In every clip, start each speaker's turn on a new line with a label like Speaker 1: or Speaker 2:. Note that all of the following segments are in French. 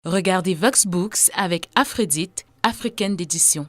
Speaker 1: Regardez Vox Books avec Aphrodite, africaine d'édition.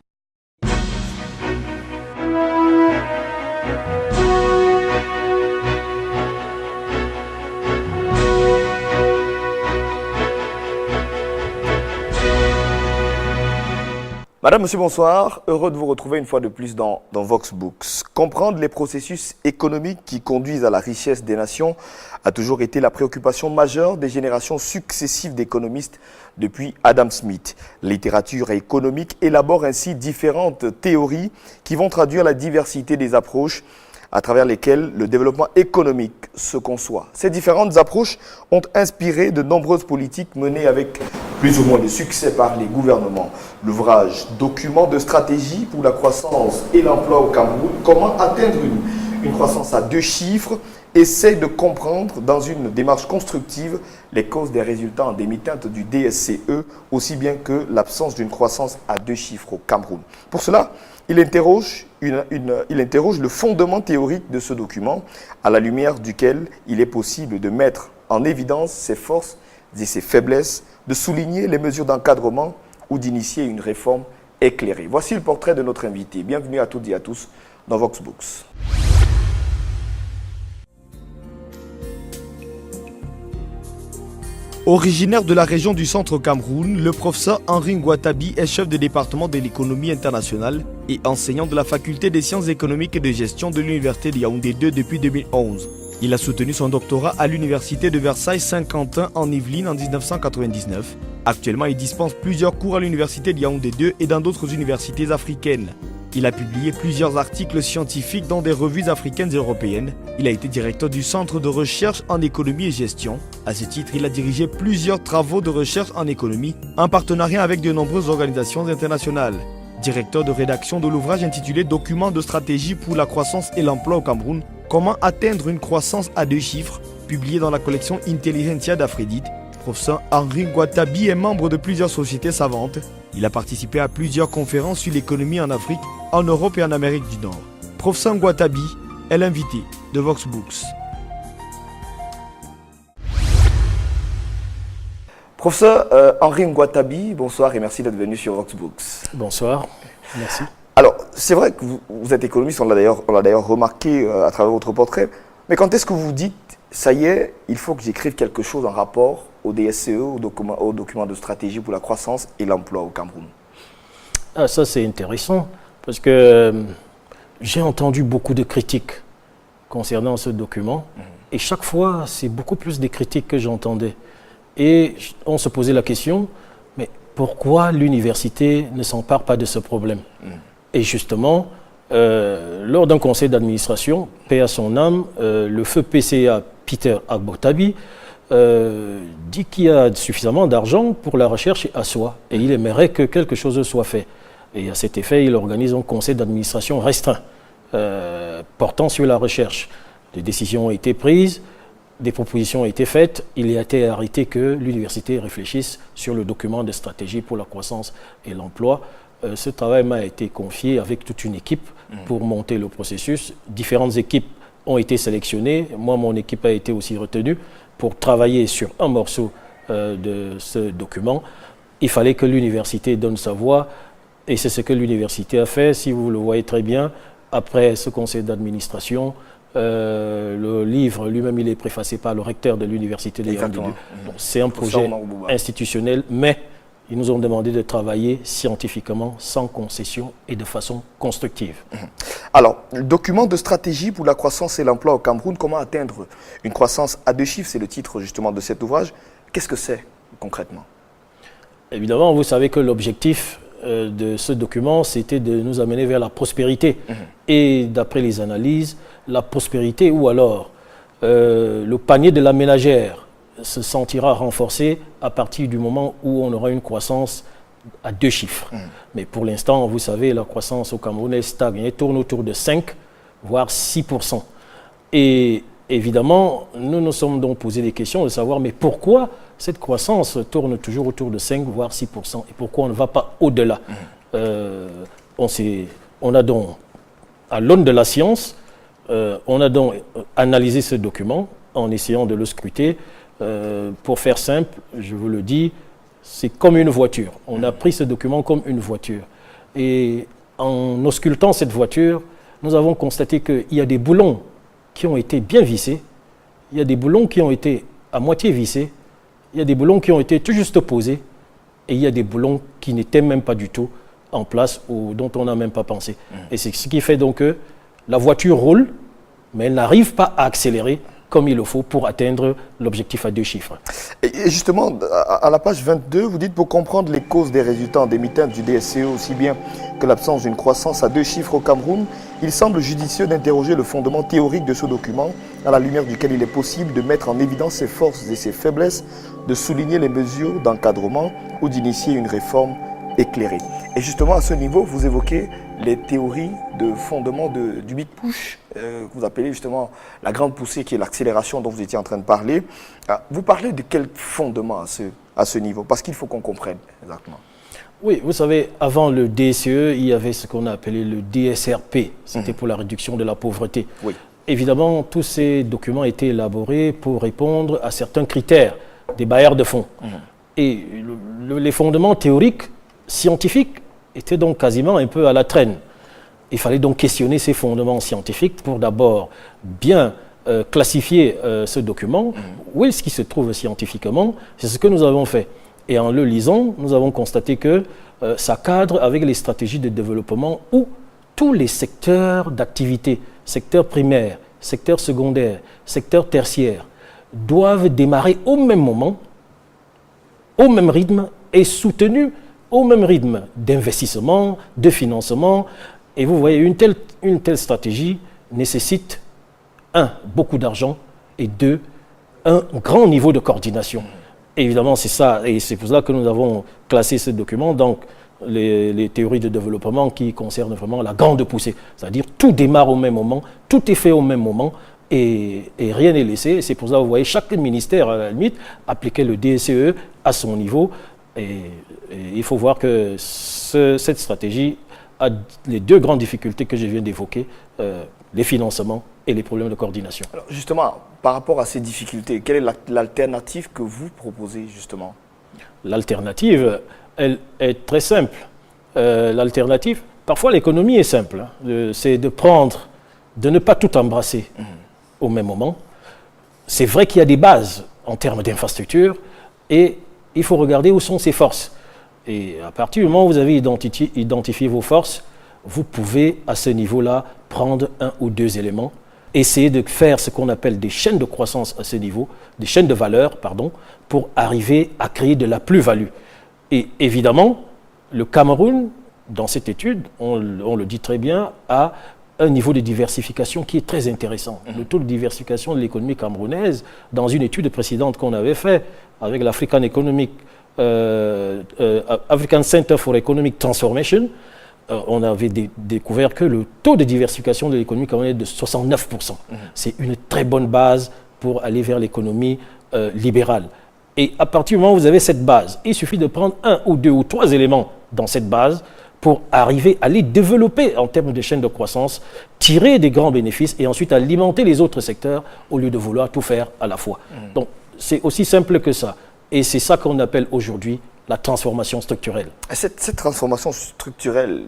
Speaker 2: Madame, Monsieur, bonsoir. Heureux de vous retrouver une fois de plus dans Vox Books. Comprendre les processus économiques qui conduisent à la richesse des nations a toujours été la préoccupation majeure des générations successives d'économistes depuis Adam Smith. La littérature économique élabore ainsi différentes théories qui vont traduire la diversité des approches à travers lesquelles le développement économique se conçoit. Ces différentes approches ont inspiré de nombreuses politiques menées avec plus ou moins de succès par les gouvernements. L'ouvrage « Document de stratégie pour la croissance et l'emploi au Cameroun. Comment atteindre une croissance à 2 chiffres » essaie de comprendre dans une démarche constructive les causes des résultats en demi-teinte du DSCE, aussi bien que l'absence d'une croissance à 2 chiffres au Cameroun. Pour cela, il interroge le fondement théorique de ce document, à la lumière duquel il est possible de mettre en évidence ses forces et ses faiblesses, de souligner les mesures d'encadrement ou d'initier une réforme éclairée. Voici le portrait de notre invité. Bienvenue à toutes et à tous dans Vox Books. Originaire de la région du Centre Cameroun, le professeur Henri Ngouatabi est chef de département de l'économie internationale et enseignant de la faculté des sciences économiques et de gestion de l'université de Yaoundé 2 depuis 2011. Il a soutenu son doctorat à l'université de Versailles-Saint-Quentin en Yvelines en 1999. Actuellement, il dispense plusieurs cours à l'université de Yaoundé 2 et dans d'autres universités africaines. Il a publié plusieurs articles scientifiques dans des revues africaines et européennes. Il a été directeur du Centre de recherche en économie et gestion. À ce titre, il a dirigé plusieurs travaux de recherche en économie en partenariat avec de nombreuses organisations internationales. Directeur de rédaction de l'ouvrage intitulé « Document de stratégie pour la croissance et l'emploi au Cameroun. Comment atteindre une croissance à 2 chiffres » publié dans la collection Intelligentsia d'Aphrodite. Professeur Henri Ngouatabi est membre de plusieurs sociétés savantes. Il a participé à plusieurs conférences sur l'économie en Afrique, en Europe et en Amérique du Nord. Professeur Ngouatabi est l'invité de Vox Books. Professeur Henri Ngouatabi, bonsoir et merci d'être venu sur Vox Books.
Speaker 3: Bonsoir, merci.
Speaker 2: Alors, c'est vrai que vous êtes économiste, on l'a d'ailleurs remarqué à travers votre portrait, mais quand est-ce que vous dites, ça y est, il faut que j'écrive quelque chose en rapport au DSCE, au document de stratégie pour la croissance et l'emploi au Cameroun?
Speaker 3: Ah, ça c'est intéressant, parce que j'ai entendu beaucoup de critiques concernant ce document, et chaque fois, c'est beaucoup plus des critiques que j'entendais. Et on se posait la question, mais pourquoi l'université ne s'empare pas de ce problème? Et justement, lors d'un conseil d'administration, paix à son âme, le feu PCA Peter Agbotabi dit qu'il y a suffisamment d'argent pour la recherche à soi et il aimerait que quelque chose soit fait. Et à cet effet, il organise un conseil d'administration restreint portant sur la recherche. Des décisions ont été prises, des propositions ont été faites. Il a été arrêté que l'université réfléchisse sur le document de stratégie pour la croissance et l'emploi. Ce travail m'a été confié avec toute une équipe pour monter le processus. Différentes équipes ont été sélectionnées. Moi, mon équipe a été aussi retenue pour travailler sur un morceau de ce document. Il fallait que l'université donne sa voix et c'est ce que l'université a fait. Si vous le voyez très bien, après ce conseil d'administration, le livre lui-même, il est préfacé par le recteur de l'université de Yaoundé 2. C'est un projet institutionnel, mais ils nous ont demandé de travailler scientifiquement, sans concession et de façon constructive.
Speaker 2: Alors, le document de stratégie pour la croissance et l'emploi au Cameroun, comment atteindre une croissance à 2 chiffres, c'est le titre justement de cet ouvrage. Qu'est-ce que c'est concrètement?
Speaker 3: Évidemment, vous savez que l'objectif de ce document, c'était de nous amener vers la prospérité. Et d'après les analyses, la prospérité ou alors le panier de la ménagère se sentira renforcé à partir du moment où on aura une croissance à 2 chiffres. Mais pour l'instant, vous savez, la croissance au Cameroun est stagne, elle tourne autour de 5, voire 6%. Et évidemment, nous nous sommes donc posé des questions de savoir, mais pourquoi cette croissance tourne toujours autour de 5, voire 6%, et pourquoi on ne va pas au-delà? On a donc, à l'aune de la science, on a donc analysé ce document en essayant de le scruter. Pour faire simple, je vous le dis, c'est comme une voiture. On a pris ce document comme une voiture. Et en auscultant cette voiture, nous avons constaté qu'il y a des boulons qui ont été bien vissés, il y a des boulons qui ont été à moitié vissés, il y a des boulons qui ont été tout juste posés, et il y a des boulons qui n'étaient même pas du tout en place ou dont on n'a même pas pensé. Et c'est ce qui fait donc que la voiture roule, mais elle n'arrive pas à accélérer comme il le faut pour atteindre l'objectif à 2 chiffres.
Speaker 2: Et justement, à la page 22, vous dites pour comprendre les causes des résultats endémités du DSCE, aussi bien que l'absence d'une croissance à 2 chiffres au Cameroun, il semble judicieux d'interroger le fondement théorique de ce document, à la lumière duquel il est possible de mettre en évidence ses forces et ses faiblesses, de souligner les mesures d'encadrement ou d'initier une réforme éclairée. Et justement, à ce niveau, vous évoquez les théories de fondement du Big Push, que vous appelez justement la grande poussée, qui est l'accélération dont vous étiez en train de parler. Vous parlez de quel fondement à ce niveau? Parce qu'il faut qu'on comprenne exactement.
Speaker 3: Oui, vous savez, avant le DSCE, il y avait ce qu'on a appelé le DSRP. C'était pour la réduction de la pauvreté.
Speaker 2: Oui.
Speaker 3: Évidemment, tous ces documents étaient élaborés pour répondre à certains critères des bailleurs de fonds. Et les fondements théoriques, scientifiques, étaient donc quasiment un peu à la traîne. Il fallait donc questionner ces fondements scientifiques pour d'abord bien classifier ce document. Où est-ce qu'il se trouve scientifiquement? C'est ce que nous avons fait. Et en le lisant, nous avons constaté que ça cadre avec les stratégies de développement où tous les secteurs d'activité, secteur primaire, secteur secondaire, secteur tertiaire, doivent démarrer au même moment, au même rythme et soutenus au même rythme d'investissement, de financement. Et vous voyez, une telle stratégie nécessite, 1, beaucoup d'argent et 2, un grand niveau de coordination. Évidemment, c'est ça, et c'est pour ça que nous avons classé ce document, donc les théories de développement qui concernent vraiment la grande poussée. C'est-à-dire tout démarre au même moment, tout est fait au même moment, et rien n'est laissé. C'est pour ça que vous voyez, chaque ministère, à la limite, appliquait le DSCE à son niveau. Et il faut voir que cette stratégie a les 2 grandes difficultés que je viens d'évoquer, les financements et les problèmes de coordination.
Speaker 2: Alors justement, par rapport à ces difficultés, quelle est l'alternative que vous proposez justement?
Speaker 3: L'alternative, elle est très simple. L'alternative, parfois l'économie est simple, c'est de ne pas tout embrasser au même moment. C'est vrai qu'il y a des bases en termes d'infrastructures et il faut regarder où sont ses forces. Et à partir du moment où vous avez identifié vos forces, vous pouvez à ce niveau-là prendre 1 ou 2 éléments, essayer de faire ce qu'on appelle des chaînes de croissance à ce niveau, des chaînes de valeur, pardon, pour arriver à créer de la plus-value. Et évidemment, le Cameroun, dans cette étude, on le dit très bien, a un niveau de diversification qui est très intéressant. Le taux de diversification de l'économie camerounaise, dans une étude précédente qu'on avait faite avec l'African African Center for Economic Transformation, on avait découvert que le taux de diversification de l'économie camerounaise est de 69%. C'est une très bonne base pour aller vers l'économie libérale. Et à partir du moment où vous avez cette base, il suffit de prendre 1 ou 2 ou 3 éléments dans cette base pour arriver à les développer en termes de chaîne de croissance, tirer des grands bénéfices et ensuite alimenter les autres secteurs au lieu de vouloir tout faire à la fois. Donc c'est aussi simple que ça. Et c'est ça qu'on appelle aujourd'hui la transformation structurelle.
Speaker 2: Cette transformation structurelle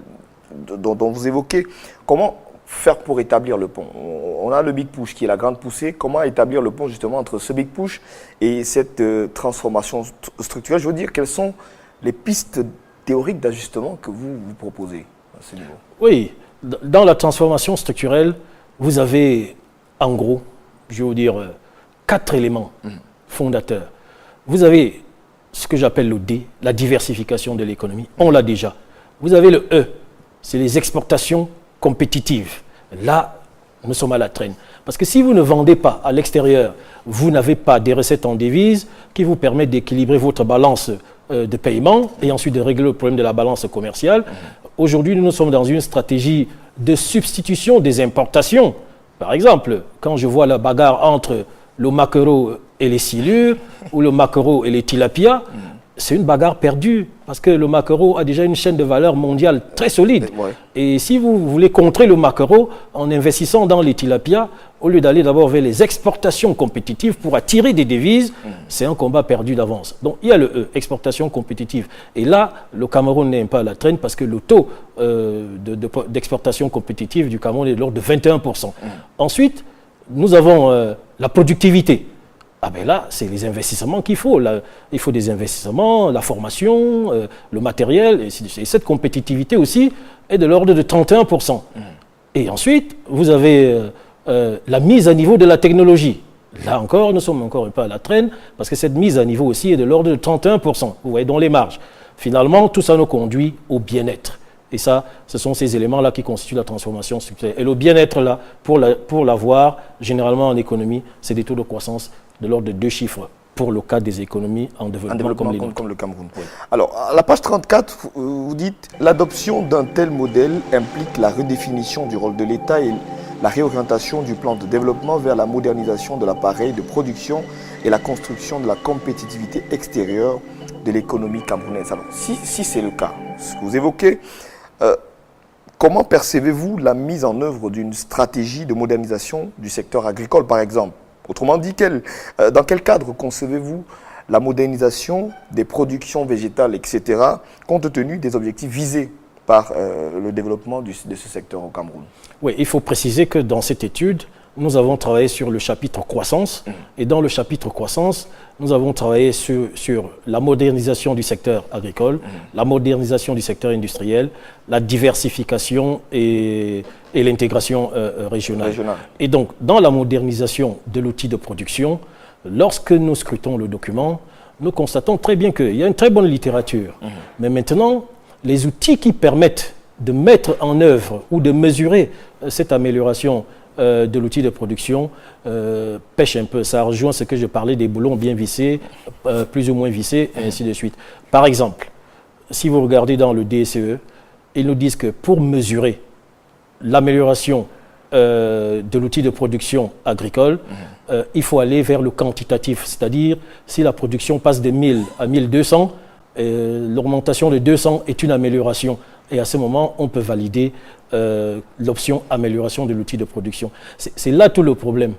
Speaker 2: dont vous évoquez, comment faire pour établir le pont? On a le Big Push qui est la grande poussée. Comment établir le pont justement entre ce Big Push et cette transformation structurelle? Je veux dire, quelles sont les pistes théoriques d'ajustement que vous proposez à ce niveau?
Speaker 3: Oui, dans la transformation structurelle, vous avez en gros, je vais vous dire, 4 éléments fondateurs. Vous avez ce que j'appelle le D, la diversification de l'économie. On l'a déjà. Vous avez le E, c'est les exportations compétitives. Là, nous sommes à la traîne. Parce que si vous ne vendez pas à l'extérieur, vous n'avez pas des recettes en devises qui vous permettent d'équilibrer votre balance de paiement et ensuite de régler le problème de la balance commerciale. Aujourd'hui, nous sommes dans une stratégie de substitution des importations. Par exemple, quand je vois la bagarre entre le maquereau et les silures, ou le maquereau et les tilapias, c'est une bagarre perdue parce que le maquereau a déjà une chaîne de valeur mondiale très solide.
Speaker 2: Ouais.
Speaker 3: Et si vous voulez contrer le maquereau en investissant dans les tilapia, au lieu d'aller d'abord vers les exportations compétitives pour attirer des devises, c'est un combat perdu d'avance. Donc il y a le E, exportation compétitive. Et là, le Cameroun n'est pas à la traîne parce que le taux d'exportation compétitive du Cameroun est de l'ordre de 21%. Ensuite, nous avons la productivité. Ah ben là, c'est les investissements qu'il faut. Là, il faut des investissements, la formation, le matériel. Et cette compétitivité aussi est de l'ordre de 31%. Et ensuite, vous avez la mise à niveau de la technologie. Là encore, nous sommes encore pas à la traîne parce que cette mise à niveau aussi est de l'ordre de 31%. Vous voyez, dans les marges. Finalement, tout ça nous conduit au bien-être. Et ça, ce sont ces éléments-là qui constituent la transformation structurelle. Et le bien-être, là, pour l'avoir, généralement en économie, c'est des taux de croissance de l'ordre de 2 chiffres pour le cas des économies en développement
Speaker 2: comme le Cameroun. Oui. Alors, à la page 34, vous dites « L'adoption d'un tel modèle implique la redéfinition du rôle de l'État et la réorientation du plan de développement vers la modernisation de l'appareil de production et la construction de la compétitivité extérieure de l'économie camerounaise. » Alors, si c'est le cas, ce que vous évoquez, comment percevez-vous la mise en œuvre d'une stratégie de modernisation du secteur agricole, par exemple? Autrement dit, dans quel cadre concevez-vous la modernisation des productions végétales, etc., compte tenu des objectifs visés par le développement de ce secteur au Cameroun?
Speaker 3: Oui, il faut préciser que dans cette étude, nous avons travaillé sur le chapitre croissance. Et dans le chapitre croissance, nous avons travaillé sur la modernisation du secteur agricole, la modernisation du secteur industriel, la diversification et l'intégration régionale. Et donc, dans la modernisation de l'outil de production, lorsque nous scrutons le document, nous constatons très bien qu'il y a une très bonne littérature. Mais maintenant, les outils qui permettent de mettre en œuvre ou de mesurer cette amélioration de l'outil de production pêche un peu. Ça rejoint ce que je parlais des boulons bien vissés, plus ou moins vissés, et ainsi de suite. Par exemple, si vous regardez dans le DSE, ils nous disent que pour mesurer l'amélioration de l'outil de production agricole, il faut aller vers le quantitatif, c'est-à-dire si la production passe de 1000 à 1200, l'augmentation de 200 est une amélioration. Et à ce moment, on peut valider l'option amélioration de l'outil de production. C'est là tout le problème.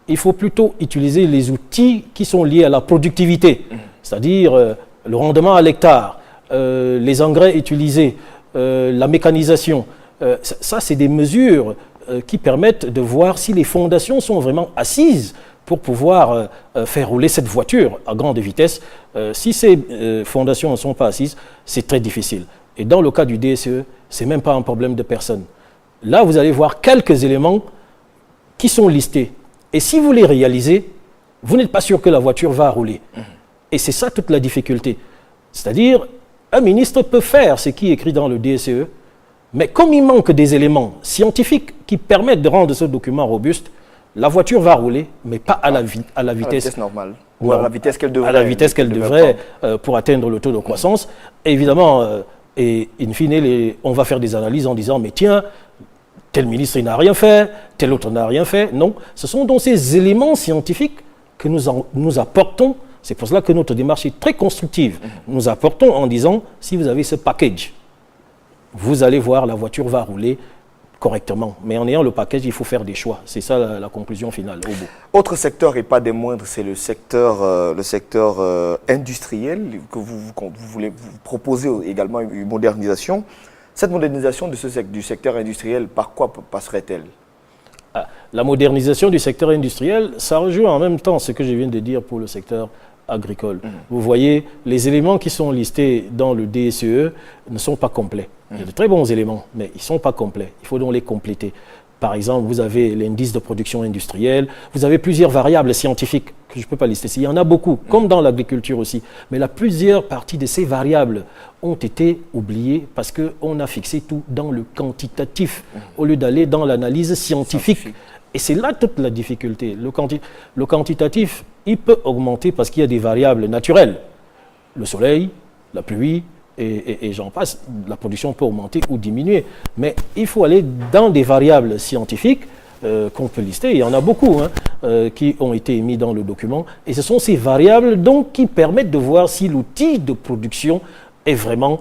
Speaker 3: Il faut plutôt utiliser les outils qui sont liés à la productivité, c'est-à-dire le rendement à l'hectare, les engrais utilisés, la mécanisation. Ça, c'est des mesures qui permettent de voir si les fondations sont vraiment assises pour pouvoir faire rouler cette voiture à grande vitesse. Si ces fondations ne sont pas assises, c'est très difficile. Et dans le cas du DSE, ce n'est même pas un problème de personne. Là, vous allez voir quelques éléments qui sont listés. Et si vous les réalisez, vous n'êtes pas sûr que la voiture va rouler. Et c'est ça toute la difficulté. C'est-à-dire, un ministre peut faire ce qui est écrit dans le DSE, mais comme il manque des éléments scientifiques qui permettent de rendre ce document robuste, la voiture va rouler, mais pas à la vitesse
Speaker 2: normale. Ou à la vitesse qu'elle devrait.
Speaker 3: À la vitesse qu'elle devrait pour atteindre le taux de croissance. Et évidemment, et in fine, on va faire des analyses en disant, mais tiens, tel ministre n'a rien fait, tel autre n'a rien fait. Non, ce sont donc ces éléments scientifiques que nous apportons. C'est pour cela que notre démarche est très constructive. Nous apportons en disant, si vous avez ce package, vous allez voir, la voiture va rouler correctement. Mais en ayant le package, il faut faire des choix. C'est ça la conclusion finale au bout.
Speaker 2: Autre secteur, et pas des moindres, c'est le secteur industriel, que vous proposez également une modernisation. Cette modernisation du secteur industriel, par quoi passerait-elle?
Speaker 3: La modernisation du secteur industriel, ça rejoint en même temps ce que je viens de dire pour le secteur agricole. Vous voyez, les éléments qui sont listés dans le DSE ne sont pas complets. Il y a de très bons éléments, mais ils ne sont pas complets. Il faut donc les compléter. Par exemple, vous avez l'indice de production industrielle, vous avez plusieurs variables scientifiques que je ne peux pas lister ici. Il y en a beaucoup, comme dans l'agriculture aussi. Mais plusieurs parties de ces variables ont été oubliées parce qu'on a fixé tout dans le quantitatif au lieu d'aller dans l'analyse scientifique. Et c'est là toute la difficulté. Le quantitatif, il peut augmenter parce qu'il y a des variables naturelles. Le soleil, la pluie, et j'en passe. La production peut augmenter ou diminuer. Mais il faut aller dans des variables scientifiques qu'on peut lister. Il y en a beaucoup qui ont été mis dans le document. Et ce sont ces variables donc qui permettent de voir si l'outil de production est vraiment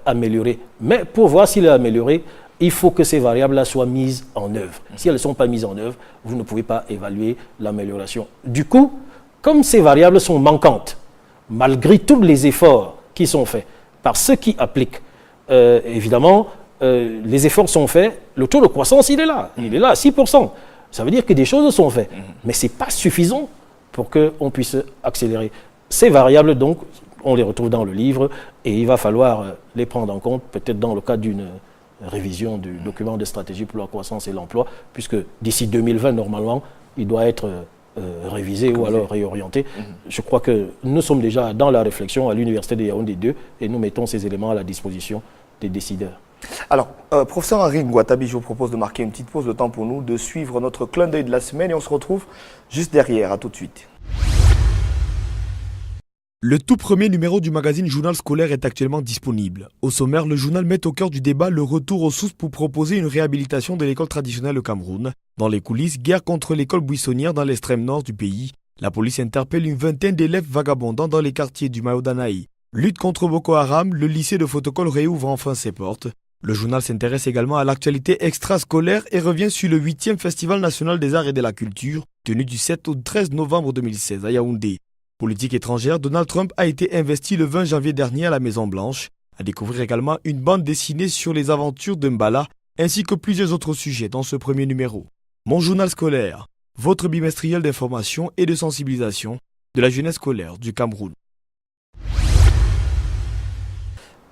Speaker 3: amélioré. Mais pour voir s'il est amélioré, il faut que ces variables-là soient mises en œuvre. Si elles ne sont pas mises en œuvre, vous ne pouvez pas évaluer l'amélioration. Du coup, comme ces variables sont manquantes, malgré tous les efforts qui sont faits par ceux qui appliquent, évidemment, les efforts sont faits, le taux de croissance, il est là à 6%. Ça veut dire que des choses sont faites, mais ce n'est pas suffisant pour qu'on puisse accélérer. Ces variables, donc, on les retrouve dans le livre et il va falloir les prendre en compte, peut-être dans le cadre d'une révision du document de stratégie pour la croissance et l'emploi, puisque d'ici 2020, normalement, il doit être révisé ou alors réorienté. Je crois que nous sommes déjà dans la réflexion à l'Université de Yaoundé 2 et nous mettons ces éléments à la disposition des décideurs.
Speaker 2: Alors, professeur Henri Ngouatabi, je vous propose de marquer une petite pause, le temps pour nous de suivre notre clin d'œil de la semaine et on se retrouve juste derrière. À tout de suite.
Speaker 4: Le tout premier numéro du magazine Journal scolaire est actuellement disponible. Au sommaire, le journal met au cœur du débat le retour aux sources pour proposer une réhabilitation de l'école traditionnelle au Cameroun. Dans les coulisses, guerre contre l'école buissonnière dans l'extrême nord du pays. La police interpelle une vingtaine d'élèves vagabondants dans les quartiers du Mayo-Danaï. Lutte contre Boko Haram, le lycée de Photocol réouvre enfin ses portes. Le journal s'intéresse également à l'actualité extrascolaire et revient sur le 8e Festival national des arts et de la culture, tenu du 7 au 13 novembre 2016 à Yaoundé. Politique étrangère, Donald Trump a été investi le 20 janvier dernier à la Maison-Blanche. À découvrir également une bande dessinée sur les aventures de Mbala, ainsi que plusieurs autres sujets dans ce premier numéro. Mon journal scolaire, votre bimestriel d'information et de sensibilisation de la jeunesse scolaire du Cameroun.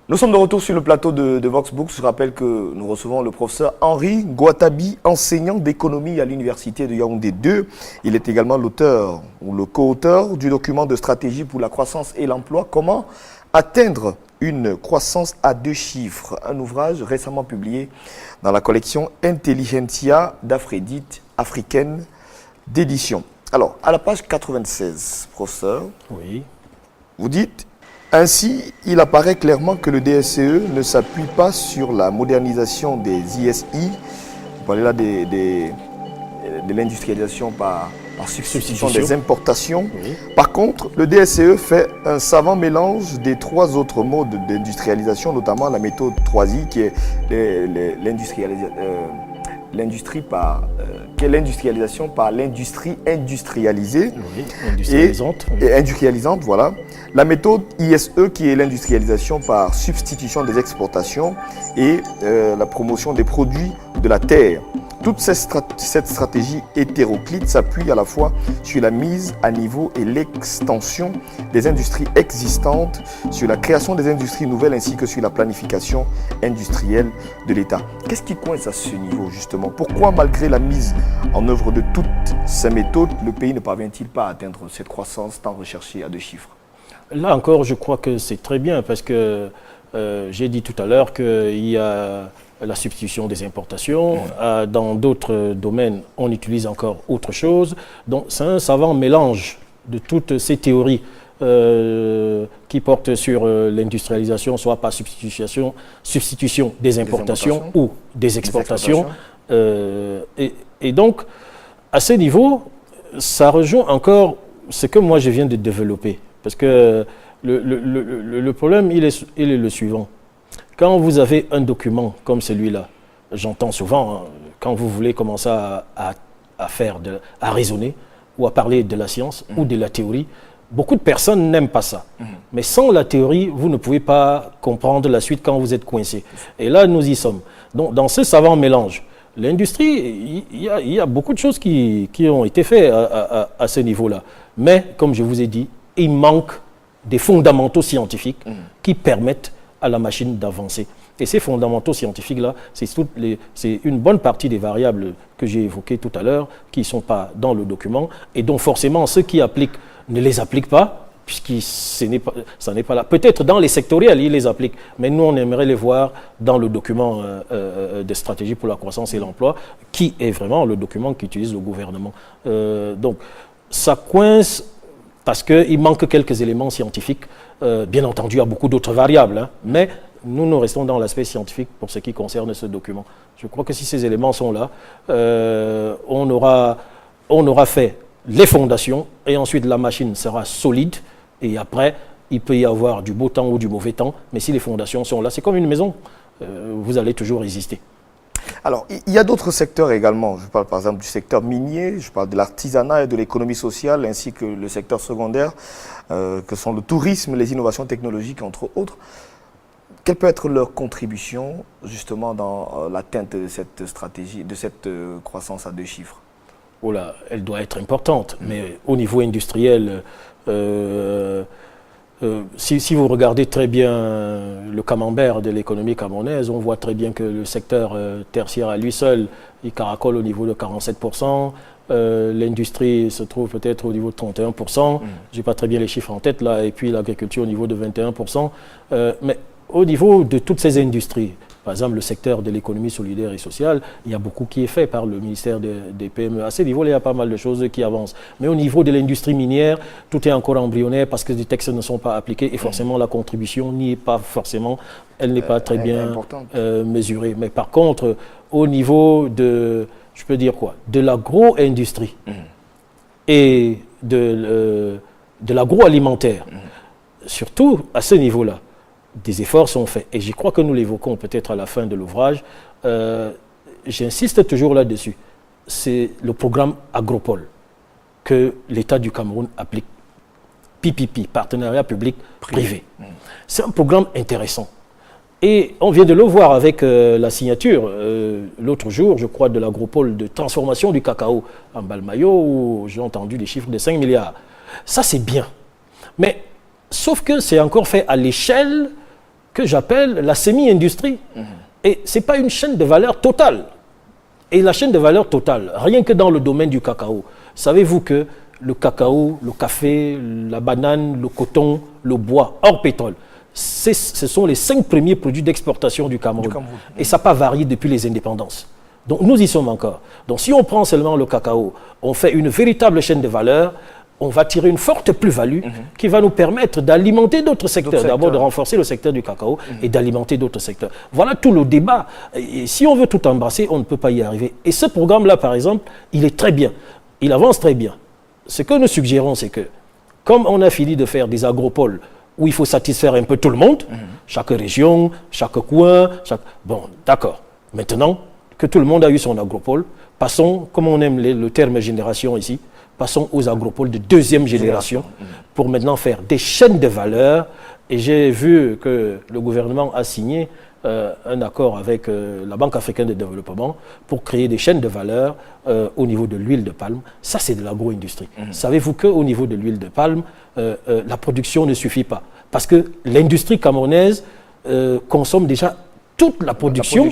Speaker 2: Nous sommes de retour sur le plateau de Vox Books. Je rappelle que nous recevons le professeur Henri Ngouatabi, enseignant d'économie à l'Université de Yaoundé 2. Il est également l'auteur ou le co-auteur du document de stratégie pour la croissance et l'emploi. Comment atteindre une croissance à 2 chiffres? Un ouvrage récemment publié dans la collection Intelligentsia d'Afredite africaine d'édition. Alors, à la page 96, professeur,
Speaker 3: Oui.
Speaker 2: vous dites... Ainsi, il apparaît clairement que le DSCE ne s'appuie pas sur la modernisation des ISI. Vous parlez là de l'industrialisation par substitution des importations.
Speaker 3: Oui.
Speaker 2: Par contre, le DSCE fait un savant mélange des 3 autres modes d'industrialisation, notamment la méthode 3I qui est l'industrialisation par l'industrie industrialisée et industrialisante, voilà. La méthode ISE qui est l'industrialisation par substitution des exportations et la promotion des produits de la terre. Toute cette stratégie hétéroclite s'appuie à la fois sur la mise à niveau et l'extension des industries existantes, sur la création des industries nouvelles ainsi que sur la planification industrielle de l'État. Qu'est-ce qui coince à ce niveau justement? Pourquoi malgré la mise en œuvre de toutes ces méthodes, le pays ne parvient-il pas à atteindre cette croissance tant recherchée à 2 chiffres?
Speaker 3: Là encore, je crois que c'est très bien parce que j'ai dit tout à l'heure qu'il y a la substitution des importations. Dans d'autres domaines, on utilise encore autre chose. Donc c'est un savant mélange de toutes ces théories qui portent sur l'industrialisation, soit par substitution des importations ou des exportations. Et donc, à ce niveau, ça rejoint encore ce que moi je viens de développer. Parce que le problème, il est le suivant. Quand vous avez un document comme celui-là, j'entends souvent, quand vous voulez commencer à raisonner ou à parler de la science ou de la théorie, beaucoup de personnes n'aiment pas ça. Mais sans la théorie, vous ne pouvez pas comprendre la suite quand vous êtes coincé. Et là, nous y sommes. Donc, dans ce savant mélange, l'industrie, il y a beaucoup de choses qui ont été faites à ce niveau-là. Mais, comme je vous ai dit, il manque des fondamentaux scientifiques qui permettent à la machine d'avancer. Et ces fondamentaux scientifiques-là, c'est une bonne partie des variables que j'ai évoquées tout à l'heure qui ne sont pas dans le document et dont forcément ceux qui appliquent ne les appliquent pas, puisque ça n'est pas là. Peut-être dans les sectoriels, ils les appliquent, mais nous, on aimerait les voir dans le document de stratégie pour la croissance et l'emploi, qui est vraiment le document qu'utilise le gouvernement. Donc, ça coince parce qu'il manque quelques éléments scientifiques. Bien entendu, il y a beaucoup d'autres variables, mais nous restons dans l'aspect scientifique pour ce qui concerne ce document. Je crois que si ces éléments sont là, on aura fait les fondations et ensuite la machine sera solide et après, il peut y avoir du beau temps ou du mauvais temps, mais si les fondations sont là, c'est comme une maison, vous allez toujours résister.
Speaker 2: Alors, il y a d'autres secteurs également. Je parle par exemple du secteur minier, je parle de l'artisanat et de l'économie sociale, ainsi que le secteur secondaire, que sont le tourisme, les innovations technologiques, entre autres. Quelle peut être leur contribution, justement, dans l'atteinte de cette stratégie, de cette croissance à 2 chiffres?
Speaker 3: Oh là, elle doit être importante, mais au niveau industriel, si vous regardez très bien le camembert de l'économie camerounaise, on voit très bien que le secteur tertiaire à lui seul, il caracole au niveau de 47%. L'industrie se trouve peut-être au niveau de 31%. Je n'ai pas très bien les chiffres en tête là. Et puis l'agriculture au niveau de 21%. Mais au niveau de toutes ces industries, par exemple le secteur de l'économie solidaire et sociale, il y a beaucoup qui est fait par le ministère des PME. À ce niveau-là, il y a pas mal de choses qui avancent. Mais au niveau de l'industrie minière, tout est encore embryonnaire parce que les textes ne sont pas appliqués et forcément la contribution n'y est pas forcément, elle n'est pas très bien mesurée. Mais par contre, au niveau de, je peux dire quoi, de l'agro-industrie et de l'agroalimentaire, surtout à ce niveau-là, des efforts sont faits. Et je crois que nous l'évoquons peut-être à la fin de l'ouvrage. J'insiste toujours là-dessus. C'est le programme Agropole que l'État du Cameroun applique. PPP, Partenariat Public-Privé. C'est un programme intéressant. Et on vient de le voir avec la signature, l'autre jour, je crois, de l'Agropole de transformation du cacao en Balmayo, où j'ai entendu des chiffres de 5 milliards. Ça, c'est bien. Mais, sauf que c'est encore fait à l'échelle que j'appelle la semi-industrie. Et ce n'est pas une chaîne de valeur totale. Et la chaîne de valeur totale, rien que dans le domaine du cacao, savez-vous que le cacao, le café, la banane, le coton, le bois, hors pétrole, ce sont les 5 premiers produits d'exportation du Cameroun. Et ça n'a pas varié depuis les indépendances. Donc nous y sommes encore. Donc si on prend seulement le cacao, on fait une véritable chaîne de valeur, on va tirer une forte plus-value qui va nous permettre d'alimenter d'autres secteurs. D'abord de renforcer le secteur du cacao et d'alimenter d'autres secteurs. Voilà tout le débat. Et si on veut tout embrasser, on ne peut pas y arriver. Et ce programme-là, par exemple, il est très bien. Il avance très bien. Ce que nous suggérons, c'est que, comme on a fini de faire des agropoles où il faut satisfaire un peu tout le monde, chaque région, chaque coin, bon, d'accord. Maintenant que tout le monde a eu son agropole, passons, comme on aime le terme génération ici, passons aux agropoles de 2e génération pour maintenant faire des chaînes de valeur. Et j'ai vu que le gouvernement a signé un accord avec la Banque africaine de développement pour créer des chaînes de valeur au niveau de l'huile de palme. Ça, c'est de l'agro-industrie. Savez-vous qu'au niveau de l'huile de palme, la production ne suffit pas. Parce que l'industrie camerounaise consomme déjà toute la production,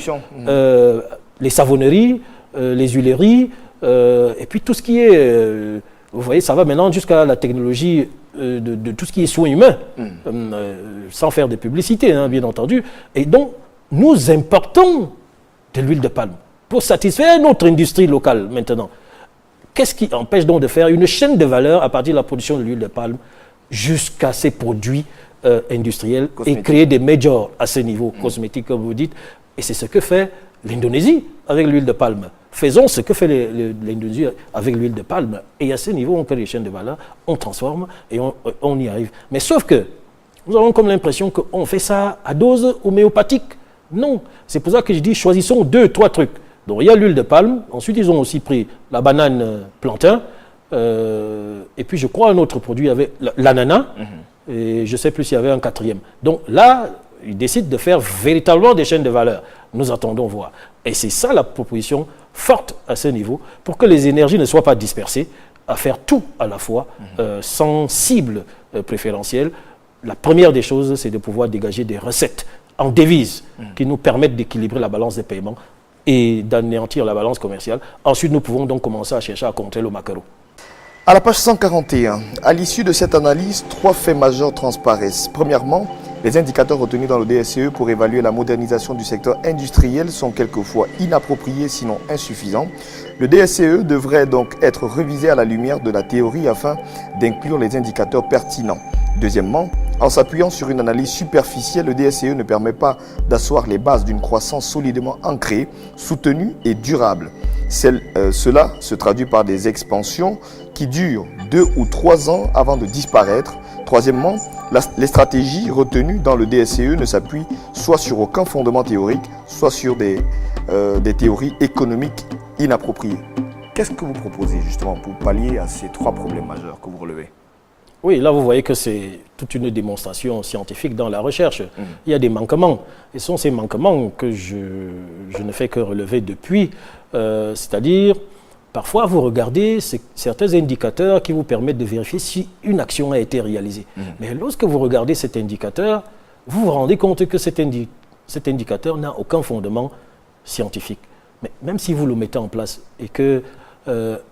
Speaker 3: les savonneries, les huileries, et puis tout ce qui est, vous voyez, ça va maintenant jusqu'à la technologie de tout ce qui est soins humains, sans faire de publicité, hein, bien entendu. Et donc, nous importons de l'huile de palme pour satisfaire notre industrie locale maintenant. Qu'est-ce qui empêche donc de faire une chaîne de valeur à partir de la production de l'huile de palme jusqu'à ces produits industriels et créer des majors à ce niveau, cosmétiques comme vous dites. Et c'est ce que fait l'Indonésie avec l'huile de palme. Faisons ce que fait l'Indonésie avec l'huile de palme. Et à ce niveau, on crée des chaînes de valeur, on transforme et on y arrive. Mais sauf que nous avons comme l'impression qu'on fait ça à dose homéopathique. Non. C'est pour ça que je dis choisissons 2, 3 trucs. Donc il y a l'huile de palme. Ensuite, ils ont aussi pris la banane plantain. Et puis je crois un autre produit avec l'ananas. Et je ne sais plus s'il y avait un 4e. Donc là, ils décident de faire véritablement des chaînes de valeur. Nous attendons voir. Et c'est ça la proposition forte à ce niveau, pour que les énergies ne soient pas dispersées, à faire tout à la fois, sans cible préférentielle. La première des choses, c'est de pouvoir dégager des recettes en devises qui nous permettent d'équilibrer la balance des paiements et d'anéantir la balance commerciale. Ensuite, nous pouvons donc commencer à chercher à contrer le maquereau.
Speaker 2: À la page 141, à l'issue de cette analyse, 3 faits majeurs transparaissent. Premièrement, les indicateurs retenus dans le DSCE pour évaluer la modernisation du secteur industriel sont quelquefois inappropriés, sinon insuffisants. Le DSCE devrait donc être révisé à la lumière de la théorie afin d'inclure les indicateurs pertinents. Deuxièmement, En s'appuyant sur une analyse superficielle, le DSCE ne permet pas d'asseoir les bases d'une croissance solidement ancrée, soutenue et durable. Cela se traduit par des expansions qui durent 2 ou 3 ans avant de disparaître. Troisièmement, les stratégies retenues dans le DSCE ne s'appuient soit sur aucun fondement théorique, soit sur des théories économiques inappropriées. Qu'est-ce que vous proposez justement pour pallier à ces 3 problèmes majeurs que vous relevez?
Speaker 3: Oui, là, vous voyez que c'est toute une démonstration scientifique dans la recherche. Il y a des manquements. Et ce sont ces manquements que je ne fais que relever depuis. C'est-à-dire, parfois, vous regardez certains indicateurs qui vous permettent de vérifier si une action a été réalisée. Mais lorsque vous regardez cet indicateur, vous vous rendez compte que cet indicateur n'a aucun fondement scientifique. Mais même si vous le mettez en place et que,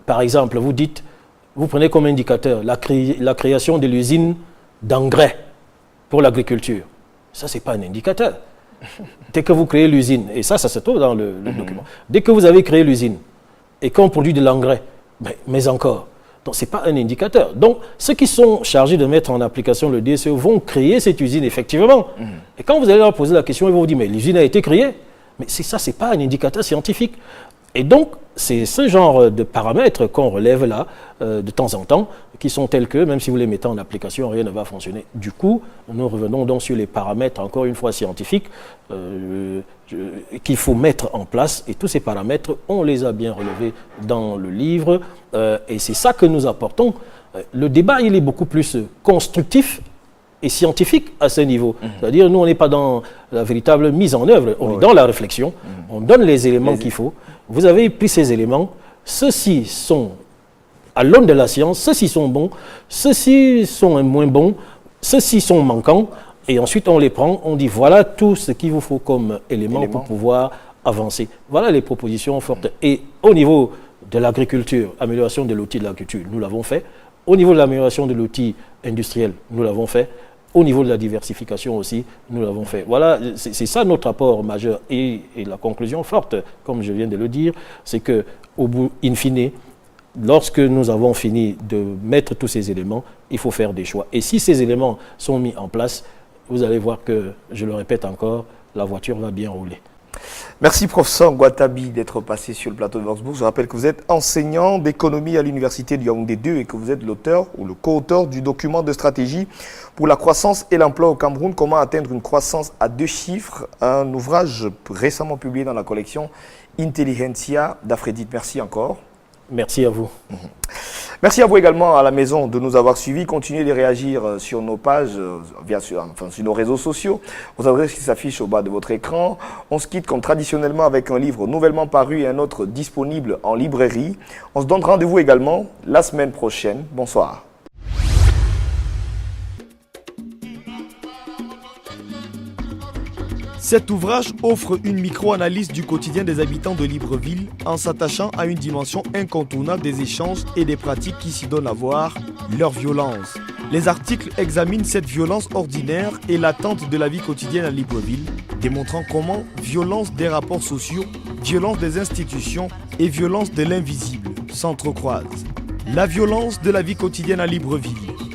Speaker 3: par exemple, vous prenez comme indicateur la création de l'usine d'engrais pour l'agriculture. Ça, ce n'est pas un indicateur. Dès que vous créez l'usine, et ça se trouve dans le document, dès que vous avez créé l'usine et qu'on produit de l'engrais, mais encore, donc ce n'est pas un indicateur. Donc, ceux qui sont chargés de mettre en application le DSCE vont créer cette usine, effectivement. Et quand vous allez leur poser la question, ils vont vous dire, mais l'usine a été créée. Mais ça, ce n'est pas un indicateur scientifique. Et donc, c'est ce genre de paramètres qu'on relève là, de temps en temps, qui sont tels que, même si vous les mettez en application, rien ne va fonctionner. Du coup, nous revenons donc sur les paramètres, encore une fois scientifiques, qu'il faut mettre en place. Et tous ces paramètres, on les a bien relevés dans le livre. Et c'est ça que nous apportons. Le débat, il est beaucoup plus constructif et scientifique à ce niveau. C'est-à-dire, nous, on n'est pas dans la véritable mise en œuvre, on est dans la réflexion, on donne les éléments qu'il faut. Vous avez pris ces éléments, ceux-ci sont à l'aune de la science, ceux-ci sont bons, ceux-ci sont moins bons, ceux-ci sont manquants, et ensuite on les prend, on dit voilà tout ce qu'il vous faut comme élément pour pouvoir avancer. Voilà les propositions fortes. Et au niveau de l'agriculture, amélioration de l'outil de l'agriculture, nous l'avons fait. Au niveau de l'amélioration de l'outil industriel, nous l'avons fait. Au niveau de la diversification aussi, nous l'avons fait. Voilà, c'est ça notre apport majeur. Et la conclusion forte, comme je viens de le dire, c'est qu'au bout, in fine, lorsque nous avons fini de mettre tous ces éléments, il faut faire des choix. Et si ces éléments sont mis en place, vous allez voir que, je le répète encore, la voiture va bien rouler.
Speaker 2: Merci professeur Guatabi d'être passé sur le plateau de Voxbook. Je rappelle que vous êtes enseignant d'économie à l'université de Yaoundé 2 et que vous êtes l'auteur ou le co-auteur du document de stratégie pour la croissance et l'emploi au Cameroun, comment atteindre une croissance à 2 chiffres, un ouvrage récemment publié dans la collection Intelligentsia d'Afredit. Merci encore.
Speaker 3: Merci à vous.
Speaker 2: Merci à vous également à la maison de nous avoir suivis. Continuez de réagir sur nos pages, sur nos réseaux sociaux, aux adresses qui s'affichent au bas de votre écran. On se quitte comme traditionnellement avec un livre nouvellement paru et un autre disponible en librairie. On se donne rendez-vous également la semaine prochaine. Bonsoir.
Speaker 4: Cet ouvrage offre une micro-analyse du quotidien des habitants de Libreville en s'attachant à une dimension incontournable des échanges et des pratiques qui s'y donnent à voir, leur violence. Les articles examinent cette violence ordinaire et l'attente de la vie quotidienne à Libreville, démontrant comment violence des rapports sociaux, violence des institutions et violence de l'invisible s'entrecroisent. La violence de la vie quotidienne à Libreville.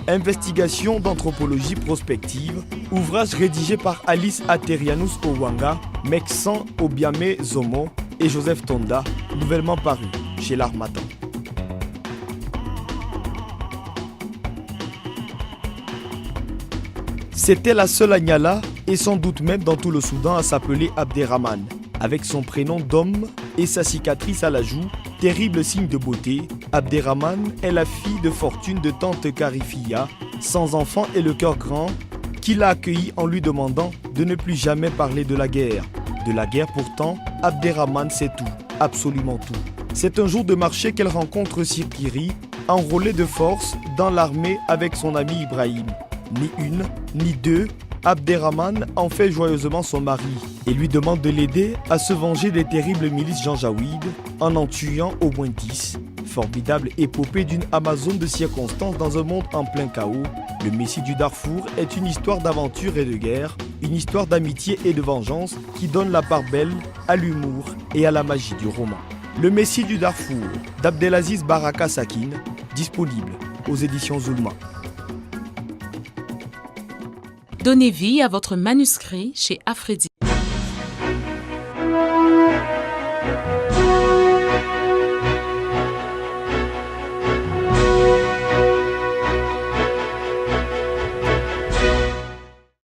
Speaker 4: Investigation d'anthropologie prospective, ouvrage rédigé par Alice Aterianus Owanga, Meksan Obiame Zomo et Joseph Tonda, nouvellement paru chez l'Harmattan. C'était la seule Agnala, et sans doute même dans tout le Soudan, à s'appeler Abderrahman. Avec son prénom d'homme et sa cicatrice à la joue, terrible signe de beauté, Abderrahman est la fille de fortune de tante Karifia, sans enfant et le cœur grand, qui l'a accueilli en lui demandant de ne plus jamais parler de la guerre. De la guerre pourtant, Abderrahman sait tout, absolument tout. C'est un jour de marché qu'elle rencontre Sirkiri, enrôlé de force dans l'armée avec son ami Ibrahim. Ni une, ni deux, Abderrahman en fait joyeusement son mari et lui demande de l'aider à se venger des terribles milices janjaouides en tuant au moins 10. Formidable épopée d'une Amazone de circonstances dans un monde en plein chaos, le Messie du Darfour est une histoire d'aventure et de guerre, une histoire d'amitié et de vengeance qui donne la part belle à l'humour et à la magie du roman. Le Messie du Darfour d'Abdelaziz Baraka Sakine, disponible aux éditions Zulma.
Speaker 1: Donnez vie à votre manuscrit chez Aphrodite.